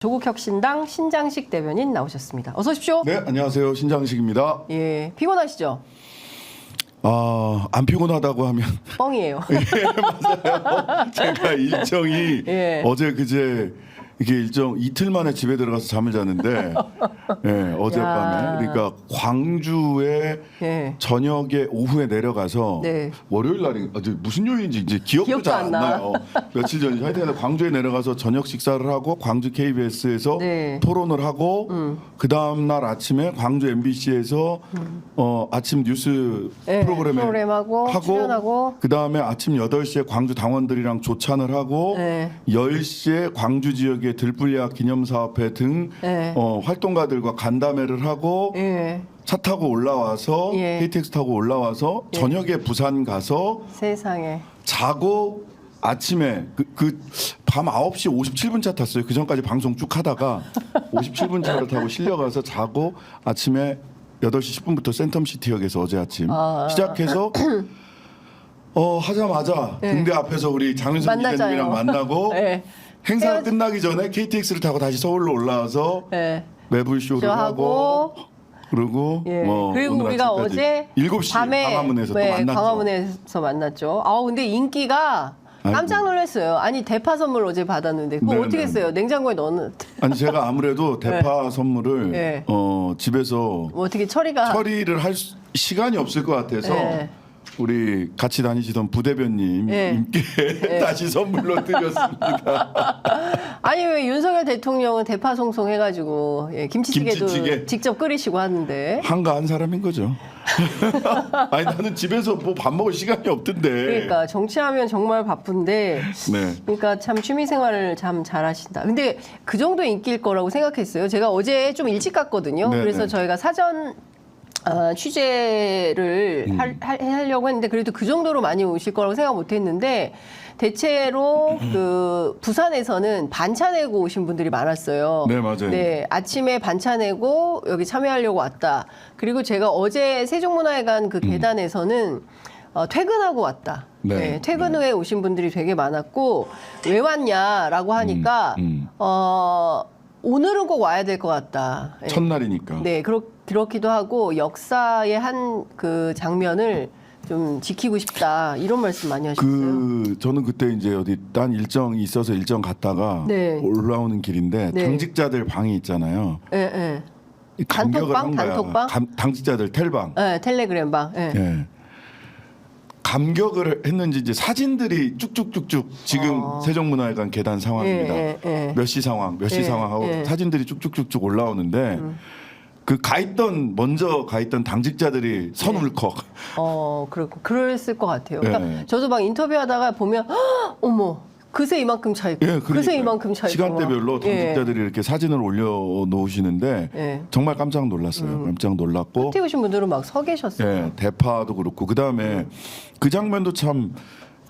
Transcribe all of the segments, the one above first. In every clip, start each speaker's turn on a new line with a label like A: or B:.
A: 조국혁신당 신장식 대변인 나오셨습니다. 어서 오십시오.
B: 네, 안녕하세요. 신장식입니다.
A: 예, 피곤하시죠?
B: 안 피곤하다고 하면
A: 뻥이에요.
B: 예, 맞아요. 제가 일정이
A: 예.
B: 어제 그제 이게 일정 이틀 만에 집에 들어가서 잠을 잤는데 예, 어젯밤에 그러니까 광주에
A: 예.
B: 저녁에 오후에 내려가서
A: 네.
B: 월요일 날이 무슨 요일인지 이제 기억도 잘 안 나요. 며칠 전이죠. 하여튼 광주에 내려가서 저녁 식사를 하고 광주 KBS에서
A: 네.
B: 토론을 하고 그 다음 날 아침에 광주 MBC에서 아침 뉴스
A: 예,
B: 프로그램에
A: 프로그램하고 출연하고
B: 그 다음에 아침 8시에 광주 당원들이랑 조찬을 하고
A: 네.
B: 10시에 광주 지역의 들불리학 기념사업회 등
A: 네.
B: 활동가들과 간담회를 하고
A: 예.
B: 차 타고 올라와서
A: 예.
B: KTX 타고 올라와서 저녁에 부산 가서
A: 세상에.
B: 자고 아침에 밤 9시 57분 차 탔어요. 그 전까지 방송 쭉 하다가 57분 차를 타고 실려가서 자고 아침에 8시 10분부터 센텀시티역에서 어제 아침 시작해서 하자마자
A: 네.
B: 등대 앞에서 우리 장윤선
A: 만나자요.
B: 기자님이랑 만나고
A: 네.
B: 행사가 끝나기 전에 KTX를 타고 다시 서울로 올라와서
A: 예.
B: 매불쇼를 하고 그리고
A: 예.
B: 뭐
A: 그리고
B: 오늘
A: 우리가
B: 아침까지
A: 어제
B: 7시
A: 밤에
B: 광화문에서 또
A: 네,
B: 만났죠.
A: 광화문에서 만났죠. 근데 인기가 깜짝 놀랐어요. 아니 대파 선물 어제 받았는데 그거
B: 네네.
A: 어떻게 했어요? 냉장고에 넣는
B: 아니 제가 아무래도 대파 선물을
A: 네.
B: 집에서
A: 뭐 어떻게 처리가
B: 처리를 할 시간이 없을 것 같아서
A: 네.
B: 우리 같이 다니시던 부대변님께 다시 선물로 드렸습니다.
A: 아니 왜 윤석열 대통령은 대파 송송 해가지고 김치찌개도
B: 김치찌개.
A: 직접 끓이시고 하는데
B: 한가한 사람인 거죠. 아니 나는 집에서 뭐 밥 먹을 시간이 없던데.
A: 그러니까 정치하면 정말 바쁜데
B: 네.
A: 그러니까 참 취미생활을 참 잘하신다. 근데 그 정도 인기일 거라고 생각했어요. 제가 어제 좀 일찍 갔거든요.
B: 네네.
A: 그래서 저희가 사전 취재를 하려고 했는데 그래도 그 정도로 많이 오실 거라고 생각 못했는데 대체로 그 부산에서는 반차 내고 오신 분들이 많았어요.
B: 네, 맞아요.
A: 네, 아침에 반차 내고 여기 참여하려고 왔다. 그리고 제가 어제 세종문화회관 그 계단에서는 퇴근하고 왔다.
B: 네,
A: 네, 퇴근 후에 오신 분들이 되게 많았고 왜 왔냐라고 하니까 오늘은 꼭 와야 될 것 같다. 네.
B: 첫날이니까.
A: 네, 그렇기도 하고 역사의 한 그 장면을 좀 지키고 싶다 이런 말씀 많이 하셨어요.
B: 저는 그때 이제 어디 딴 일정이 있어서 일정 갔다가
A: 네.
B: 올라오는 길인데
A: 네.
B: 당직자들 방이 있잖아요.
A: 예, 예.
B: 이 감격을
A: 단톡방?
B: 한 거야.
A: 단톡방?
B: 당직자들 텔방.
A: 예, 텔레그램방. 예.
B: 예. 감격을 했는지 이제 사진들이 쭉쭉쭉쭉 지금 세종문화회관 계단 상황입니다. 몇 시 상황, 몇 시 상황하고 사진들이 쭉쭉쭉쭉 올라오는데 먼저 가 있던 당직자들이 선울컥.
A: 그렇고 그랬을 것 같아요. 그러니까
B: 네.
A: 저도 막 인터뷰하다가 보면 어머, 그새 이만큼 차 있고, 그새 이만큼 차 있고.
B: 시간대별로
A: 막.
B: 당직자들이 이렇게 사진을 올려놓으시는데
A: 예.
B: 정말 깜짝 놀랐어요. 깜짝 놀랐고.
A: 끝에 오신 분들은 막 서 계셨어요.
B: 예, 대파도 그렇고 그 다음에 그 장면도 참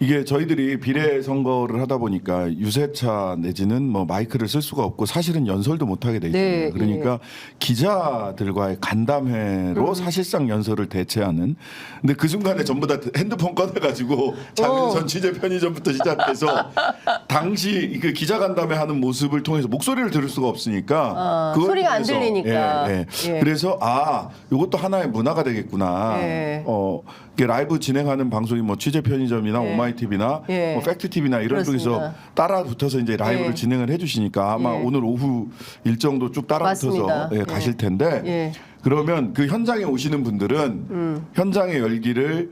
B: 이게 저희들이 비례 선거를 하다 보니까 유세차 내지는 뭐 마이크를 쓸 수가 없고 사실은 연설도 못 하게 돼 있잖아요.
A: 네,
B: 그러니까 기자들과의 간담회로 사실상 연설을 대체하는. 근데 그 순간에 전부 다 핸드폰 꺼내가지고 장윤선 취재 편의점부터 시작해서 당시 그 기자 간담회 하는 모습을 통해서 목소리를 들을 수가 없으니까 그걸
A: 소리가 안
B: 통해서,
A: 들리니까.
B: 예. 그래서 이것도 하나의 문화가 되겠구나.
A: 예.
B: 이게 라이브 진행하는 방송이 뭐 취재 편의점이나
A: 예.
B: 오마이TV나
A: 예.
B: 뭐 팩트TV나 이런
A: 그렇습니다.
B: 쪽에서 따라 붙어서 이제 라이브를
A: 예.
B: 진행을 해주시니까 아마
A: 예.
B: 오늘 오후 일정도 쭉 따라
A: 맞습니다.
B: 붙어서 가실 텐데
A: 예.
B: 그러면 그 현장에 오시는 분들은 현장의 열기를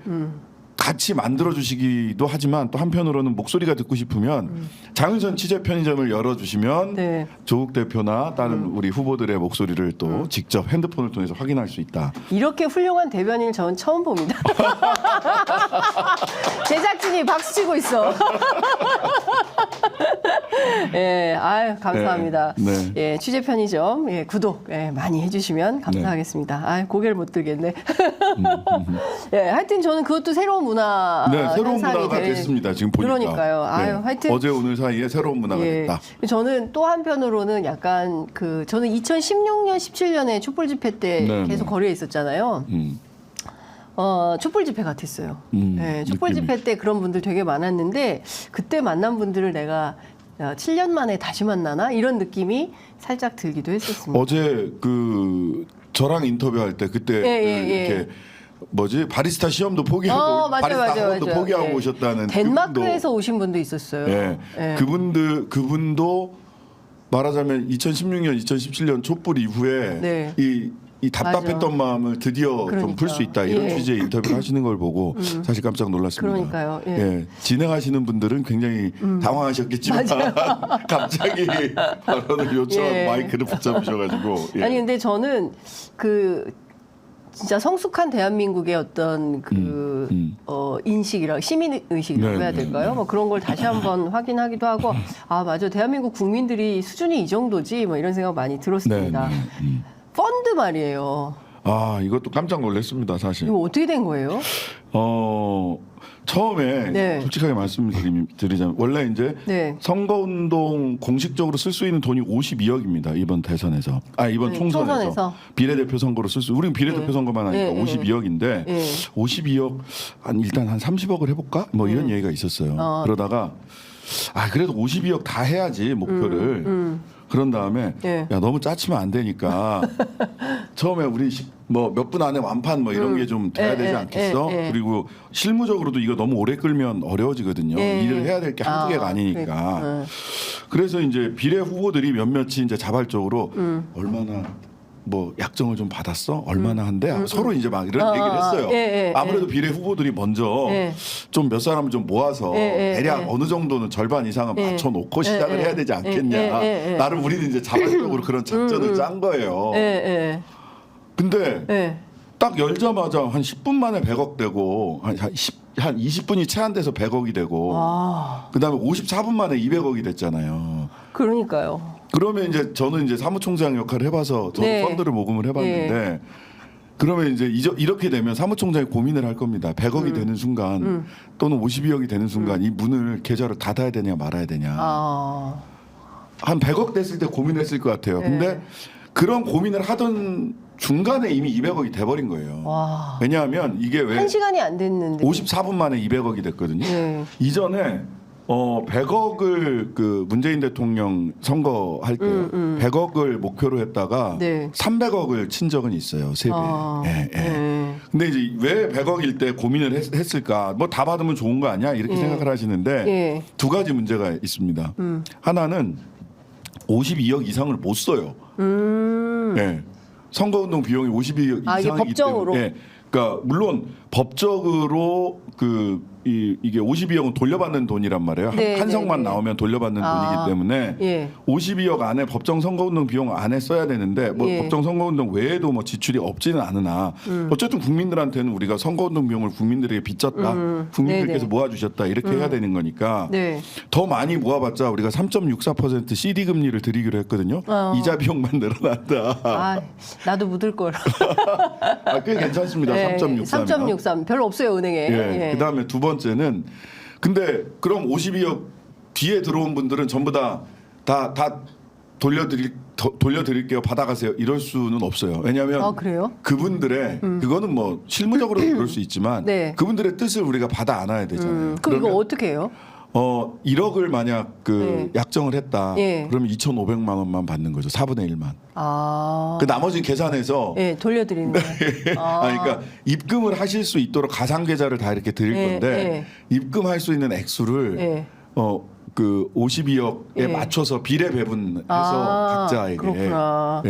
B: 같이 만들어 주시기도 하지만 또 한편으로는 목소리가 듣고 싶으면 장윤선 취재 편의점을 열어주시면
A: 네.
B: 조국 대표나 다른 우리 후보들의 목소리를 또 직접 핸드폰을 통해서 확인할 수 있다.
A: 이렇게 훌륭한 대변인을 저는 처음 봅니다. 제작진이 박수 치고 있어. 예, 아유 감사합니다.
B: 네.
A: 예, 취재 편의점 구독 많이 해주시면 감사하겠습니다. 아, 고개를 못 들겠네. 예, 하여튼 저는 그것도 새로운 문화.
B: 네, 새로운
A: 현상이
B: 문화가 됐습니다. 지금 보니까.
A: 그러니까요. 아유, 하여튼
B: 어제 오늘 사이에 새로운 문화가 됐다.
A: 저는 또 한편으로는 약간 저는 2016년, 17년에 촛불 집회 때
B: 네,
A: 계속
B: 네.
A: 거리에 있었잖아요. 촛불 집회 같았어요. 촛불
B: 느낌이.
A: 집회 때 그런 분들 되게 많았는데 그때 만난 분들을 내가 야, 7년 만에 다시 만나나 이런 느낌이 살짝 들기도 했었습니다.
B: 어제 그 저랑 인터뷰할 때 그때 이렇게 뭐지 바리스타 시험도 포기하고
A: 맞아요,
B: 바리스타
A: 맞아요,
B: 학원도
A: 맞아요.
B: 포기하고
A: 예.
B: 오셨다는
A: 덴마크에서 오신 분도 있었어요.
B: 예.
A: 예.
B: 그분도 말하자면 2016년, 2017년 촛불 이후에
A: 네.
B: 이 답답했던 마음을 드디어 좀
A: 그러니까.
B: 풀 수 있다 이런
A: 예.
B: 취지의 인터뷰를 하시는 걸 보고 사실 깜짝 놀랐습니다.
A: 그러니까요. 예.
B: 진행하시는 분들은 굉장히 당황하셨겠지만 갑자기 발언을 요청하고
A: 예.
B: 마이크를 붙잡으셔가지고 예.
A: 아니 근데 저는 그 진짜 성숙한 대한민국의 어떤 그 인식이라 시민 의식이라고
B: 네,
A: 해야
B: 네,
A: 될까요? 뭐 그런 걸 다시 한번 확인하기도 하고 아 맞아 대한민국 국민들이 수준이 이 정도지 뭐 이런 생각 많이 들었습니다. 펀드 말이에요.
B: 아 이것도 깜짝 놀랐습니다 사실.
A: 이거 어떻게 된 거예요?
B: 처음에
A: 네.
B: 솔직하게 말씀드리자면 원래 이제
A: 네.
B: 선거운동 공식적으로 쓸 수 있는 돈이 52억입니다 이번 대선에서 이번
A: 네,
B: 총선에서
A: 총선에서.
B: 비례대표 선거로 쓸 수 우리는 비례대표 선거만 하니까
A: 네,
B: 52억인데
A: 네.
B: 52억 일단 한 30억을 해볼까 뭐 이런 얘기가 있었어요. 그러다가 그래도 52억 다 해야지 목표를. 그런 다음에
A: 네.
B: 야 너무 짜치면 안 되니까 처음에 우리 뭐 몇 분 안에 완판 뭐 이런 게 좀 돼야 되지 않겠어? 그리고 실무적으로도 이거 너무 오래 끌면 어려워지거든요. 일을 해야 될 게 한두 개가 아니니까. 그래서 이제 비례 후보들이 몇몇이 이제 자발적으로 얼마나 뭐 약정을 좀 받았어? 얼마나 한대? 서로 이제 막 이런 얘기를 했어요. 아무래도 비례 후보들이 먼저 좀 몇 사람을 좀 모아서 대략 어느 정도는 절반 이상은 맞춰놓고 시작을 해야 되지 않겠냐. 나름 우리는 이제 자발적으로 그런 작전을 짠 거예요. 근데 딱 열자마자 한 10분 만에 100억 되고 한 20분이 채 안 돼서 100억이 되고 그다음에 54분 만에 200억이 됐잖아요.
A: 그러니까요.
B: 그러면 이제 저는 이제 사무총장 역할을 해봐서 저도
A: 네.
B: 펀드를 모금을 해봤는데 그러면 이제 이렇게 되면 사무총장이 고민을 할 겁니다. 100억이 되는 순간 또는 52억이 되는 순간 이 문을 계좌를 닫아야 되냐 말아야 되냐. 한 100억 됐을 때 고민했을 것 같아요. 근데 그런 고민을 하던 중간에 이미 200억이 돼버린 거예요.
A: 와.
B: 왜냐하면 이게 왜
A: 1시간이 안 됐는데.
B: 54분 만에 200억이 됐거든요.
A: 네.
B: 이전에 100억을 그 문재인 대통령 선거할 때 100억을 목표로 했다가
A: 네.
B: 300억을 친 적은 있어요. 세 배. 근데 이제 왜 100억일 때 고민을 했을까? 뭐 다 받으면 좋은 거 아니야? 이렇게 생각을 하시는데 두 가지 문제가 있습니다. 하나는 52억 이상을 못 써요. 네. 선거운동 비용이 52억
A: 이게
B: 이상이기
A: 법정으로?
B: 때문에 그러니까 물론 법적으로 이게 52억은 돌려받는 돈이란 말이에요. 한 성만 나오면 돌려받는 돈이기 때문에 52억 안에 법정 선거운동 비용 안에 써야 되는데 뭐 법정 선거운동 외에도 뭐 지출이 없지는 않으나 어쨌든 국민들한테는 우리가 선거운동 비용을 국민들에게 빚졌다. 국민들께서 모아주셨다. 이렇게 해야 되는 거니까 더 많이 모아봤자 우리가 3.64% CD 금리를 드리기로 했거든요. 이자 비용만 늘어난다.
A: 나도 묻을 걸.
B: 꽤 괜찮습니다. 3.63.
A: 3.63 별로 없어요 은행에.
B: 그다음에 두 번째는 근데 그럼 52억 뒤에 들어온 분들은 전부 다 돌려드릴게요. 받아가세요. 이럴 수는 없어요. 왜냐하면
A: 그래요?
B: 그분들의 그거는 뭐 실무적으로 그럴 수 있지만 그분들의 뜻을 우리가 받아 안아야 되잖아요.
A: 그럼 이거 어떻게 해요?
B: 1억을 만약 약정을 했다. 그러면 2,500만 원만 받는 거죠. 4분의 1만. 그 나머지는 계산해서
A: 돌려드리는 거예요.
B: 그러니까 입금을 하실 수 있도록 가상 계좌를 다 이렇게 드릴 건데 입금할 수 있는 액수를 그 52억에 맞춰서 비례 배분해서 각자에게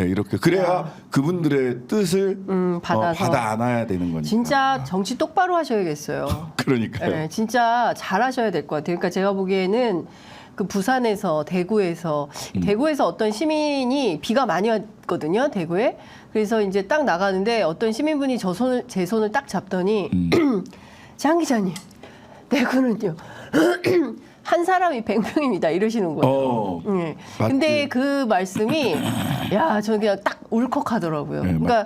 B: 이렇게 그래야 그분들의 뜻을 받아 안아야 되는 거니까.
A: 진짜 정치 똑바로 하셔야겠어요.
B: 그러니까요.
A: 진짜 잘하셔야 될 것 같아요. 그러니까 제가 보기에는 그 부산에서 대구에서 어떤 시민이 비가 많이 왔거든요. 대구에. 그래서 이제 딱 나가는데 어떤 시민분이 제 손을 딱 잡더니 장 기자님 대구는요. 한 사람이 100명입니다. 이러시는 거예요. 근데 그 말씀이 저는 그냥 딱 울컥하더라고요. 그러니까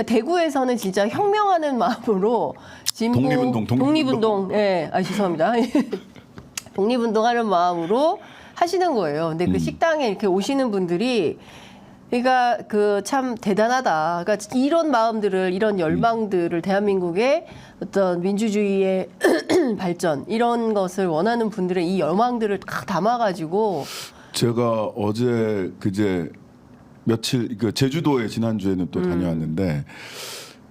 A: 대구에서는 진짜 혁명하는 마음으로 독립운동. 죄송합니다. 독립운동하는 마음으로 하시는 거예요. 근데 그 식당에 이렇게 오시는 분들이 그러니까 그 참 대단하다. 그러니까 이런 마음들을 이런 열망들을 대한민국의 어떤 민주주의의 발전 이런 것을 원하는 분들의 이 열망들을 다 담아가지고
B: 제가 어제 그제 며칠 그 제주도에 지난주에는 또 다녀왔는데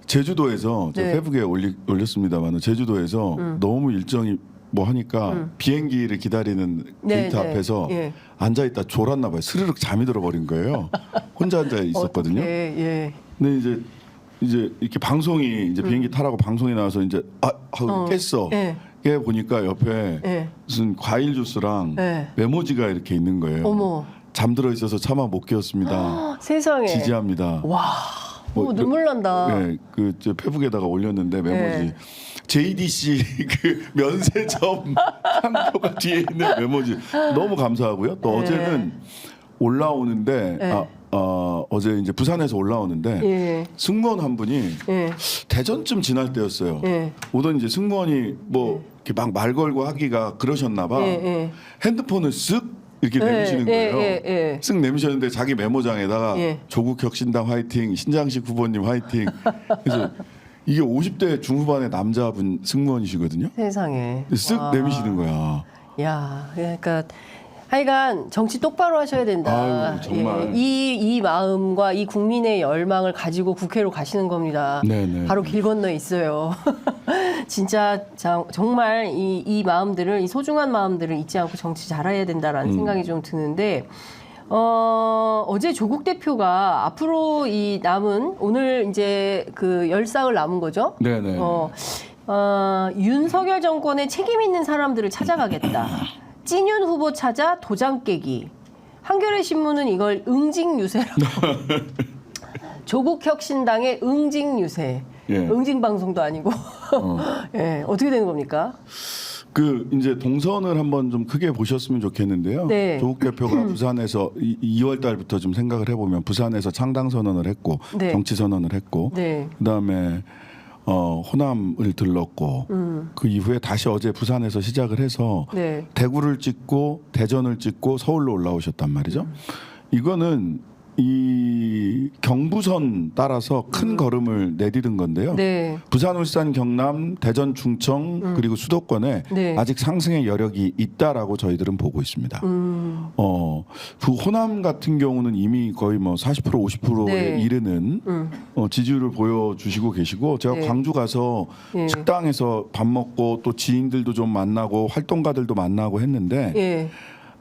B: 제주도에서 제가
A: 네.
B: 페북에 올렸습니다만 제주도에서 너무 일정이 뭐 하니까 비행기를 기다리는
A: 네,
B: 게이트
A: 네.
B: 앞에서
A: 예.
B: 앉아있다 졸았나 봐요. 스르륵 잠이 들어버린 거예요. 혼자 앉아 있었거든요.
A: 예.
B: 근데 이제 이렇게 방송이 이제 비행기 타라고 방송이 나와서 이제 하고 깼어.
A: 예.
B: 깨 보니까 옆에
A: 예.
B: 무슨 과일 주스랑
A: 예.
B: 메모지가 이렇게 있는 거예요.
A: 어머.
B: 잠들어 있어서 차마 못 깨웠습니다.
A: 세상에.
B: 지지합니다.
A: 와.
B: 뭐,
A: 눈물 난다.
B: 네, 그저 페북에다가 올렸는데 메모지.
A: 네.
B: JDC 그 면세점 상표가 뒤에 있는 메모지 너무 감사하고요. 또
A: 네.
B: 어제는 올라오는데
A: 네.
B: 어제 이제 부산에서 올라오는데
A: 예.
B: 승무원 한 분이
A: 예.
B: 대전쯤 지날 때였어요.
A: 예.
B: 오던 이제 승무원이 뭐 이렇게 막 말 걸고 하기가 그러셨나 봐.
A: 예.
B: 핸드폰을 쓱 이렇게
A: 예,
B: 내미시는
A: 예,
B: 거예요.
A: 예.
B: 쓱 내미셨는데 자기 메모장에다가
A: 예.
B: 조국혁신당 화이팅, 신장식 후보님 화이팅. 그래서 이게 50대 중후반의 남자분 승무원이시거든요.
A: 세상에.
B: 쓱
A: 와.
B: 내미시는 거야.
A: 야, 그러니까 하여간 정치 똑바로 하셔야 된다.
B: 아유, 정말.
A: 예, 이 마음과 이 국민의 열망을 가지고 국회로 가시는 겁니다.
B: 네네.
A: 바로 길 건너에 있어요. 진짜 정말 이 마음들을, 이 소중한 마음들을 잊지 않고 정치 잘해야 된다라는 생각이 좀 드는데, 어제 조국 대표가 앞으로 이 남은 오늘 이제 그 열사흘 남은 거죠.
B: 네네.
A: 윤석열 정권에 책임 있는 사람들을 찾아가겠다. 찐윤 후보 찾아 도장 깨기. 한겨레 신문은 이걸 응징 유세라고. 조국 혁신당의 응징 유세.
B: 예.
A: 응징 방송도 아니고. 예, 어떻게 되는 겁니까?
B: 그 이제 동선을 한번 좀 크게 보셨으면 좋겠는데요.
A: 네.
B: 조국 대표가 부산에서 2월 달부터 좀 생각을 해보면 부산에서 창당 선언을 했고
A: 네.
B: 정치 선언을 했고
A: 네.
B: 그다음에 호남을 들렀고 그 이후에 다시 어제 부산에서 시작을 해서
A: 네.
B: 대구를 찍고 대전을 찍고 서울로 올라오셨단 말이죠. 이거는 이 경부선 따라서 큰 걸음을 내디딘 건데요.
A: 네.
B: 부산, 울산, 경남, 대전, 충청 그리고 수도권에
A: 네.
B: 아직 상승의 여력이 있다라고 저희들은 보고 있습니다. 그 호남 같은 경우는 이미 거의 뭐 40% 50%에
A: 네.
B: 이르는 지지율을 보여주시고 계시고 제가
A: 네.
B: 광주 가서
A: 예.
B: 식당에서 밥 먹고 또 지인들도 좀 만나고 활동가들도 만나고 했는데
A: 예.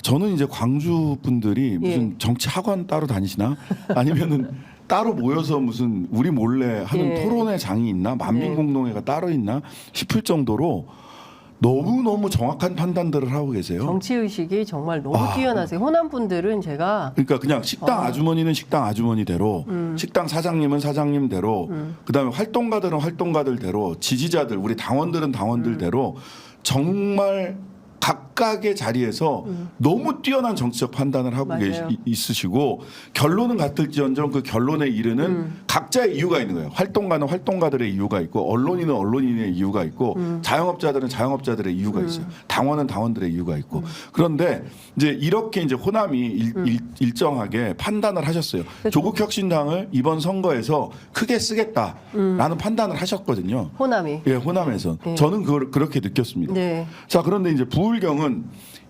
B: 저는 이제 광주 분들이 무슨 정치 학원 따로 다니시나 아니면은 따로 모여서 무슨 우리 몰래 하는
A: 예.
B: 토론회 장이 있나 만민공동회가 따로 있나 싶을 정도로 너무 정확한 판단들을 하고 계세요.
A: 정치 의식이 정말 너무 뛰어나세요. 호남 분들은 제가
B: 그러니까 그냥 식당 아주머니는 식당 아주머니대로 식당 사장님은 사장님대로 그다음에 활동가들은 활동가들대로 지지자들 우리 당원들은 당원들대로 정말 각각의 자리에서 너무 뛰어난 정치적 판단을 하고
A: 맞아요.
B: 있으시고 결론은 같을지언정 그 결론에 이르는 각자의 이유가 있는 거예요. 활동가는 활동가들의 이유가 있고 언론인은 언론인의 이유가 있고 자영업자들은 자영업자들의 이유가 있어요. 당원은 당원들의 이유가 있고 그런데 이제 이렇게 이제 호남이 일정하게 판단을 하셨어요. 조국 혁신당을 이번 선거에서 크게 쓰겠다라는 판단을 하셨거든요.
A: 호남이.
B: 예, 호남에서
A: 네.
B: 저는 그걸 그렇게 느꼈습니다.
A: 네.
B: 자, 그런데 이제 부울경은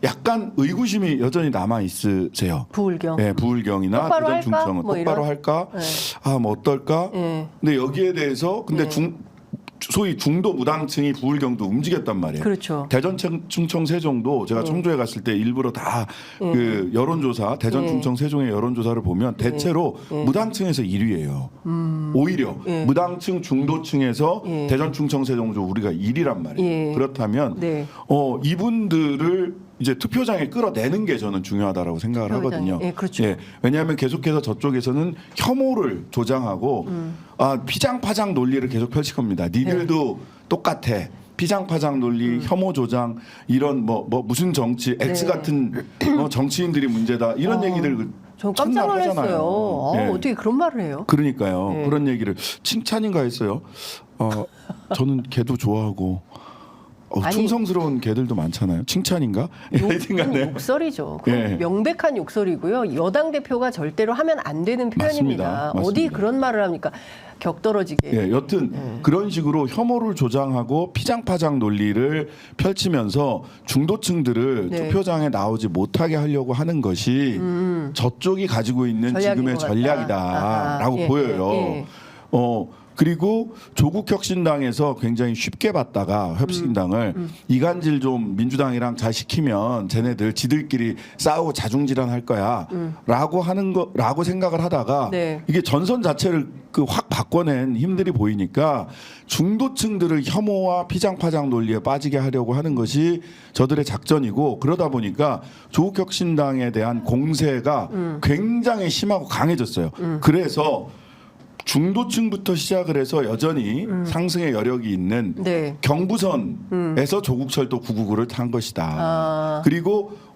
B: 약간 의구심이 여전히 남아 있으세요.
A: 부울경.
B: 예, 부울경이나
A: 똑바로
B: 대전
A: 할까?
B: 충청은
A: 뭐
B: 똑바로
A: 이런?
B: 할까?
A: 네.
B: 아, 뭐 어떨까?
A: 예.
B: 근데 여기에 대해서 근데
A: 네.
B: 소위 중도 무당층이 부울경도 움직였단 말이에요.
A: 그렇죠.
B: 대전, 충청, 세종도 제가 청주에 갔을 때 일부러 다 그 여론조사, 대전,
A: 네.
B: 충청, 세종의 여론조사를 보면 대체로 무당층에서 1위예요. 오히려
A: 예.
B: 무당층, 중도층에서
A: 예.
B: 대전, 충청, 세종도 우리가 1위란 말이에요.
A: 예.
B: 그렇다면
A: 네.
B: 이분들을 이제 투표장에 끌어내는 게 저는 중요하다고 생각을
A: 투표장에.
B: 하거든요.
A: 예, 그렇죠.
B: 왜냐하면 계속해서 저쪽에서는 혐오를 조장하고 피장파장 논리를 계속 펼칠 겁니다. 니들도 똑같아. 피장파장 논리, 혐오 조장 이런 뭐 무슨 정치 X
A: 네.
B: 같은 정치인들이 문제다 이런 얘기들
A: 전 깜짝
B: 첫날
A: 놀랐어요.
B: 하잖아요. 예.
A: 어떻게 그런 말을 해요?
B: 그러니까요.
A: 네.
B: 그런 얘기를 칭찬인가 했어요. 저는 걔도 좋아하고
A: 아니,
B: 충성스러운 개들도 많잖아요. 칭찬인가?
A: 그건
B: 하여튼간에
A: 욕설이죠. 그건
B: 예.
A: 명백한 욕설이고요. 여당 대표가 절대로 하면 안 되는 표현입니다.
B: 맞습니다.
A: 어디
B: 맞습니다.
A: 그런 말을 합니까? 격떨어지게.
B: 예, 여튼 그런 식으로 혐오를 조장하고 피장파장 논리를 펼치면서 중도층들을
A: 네.
B: 투표장에 나오지 못하게 하려고 하는 것이 저쪽이 가지고 있는
A: 전략인
B: 지금의
A: 것 같다.
B: 전략이다라고
A: 아하.
B: 보여요.
A: 예.
B: 그리고 조국 혁신당에서 굉장히 쉽게 봤다가 혁신당을 이간질 좀 민주당이랑 잘 시키면 쟤네들 지들끼리 싸우고 자중질환 할 거야라고 하는 거라고 생각을 하다가
A: 네.
B: 이게 전선 자체를 확 바꿔낸 힘들이 보이니까 중도층들을 혐오와 피장파장 논리에 빠지게 하려고 하는 것이 저들의 작전이고 그러다 보니까 조국 혁신당에 대한 공세가 굉장히 심하고 강해졌어요. 그래서 중도층부터 시작을 해서 여전히 상승의 여력이 있는
A: 네.
B: 경부선에서 조국철도 999를 탄 것이다.
A: 아.
B: 그리고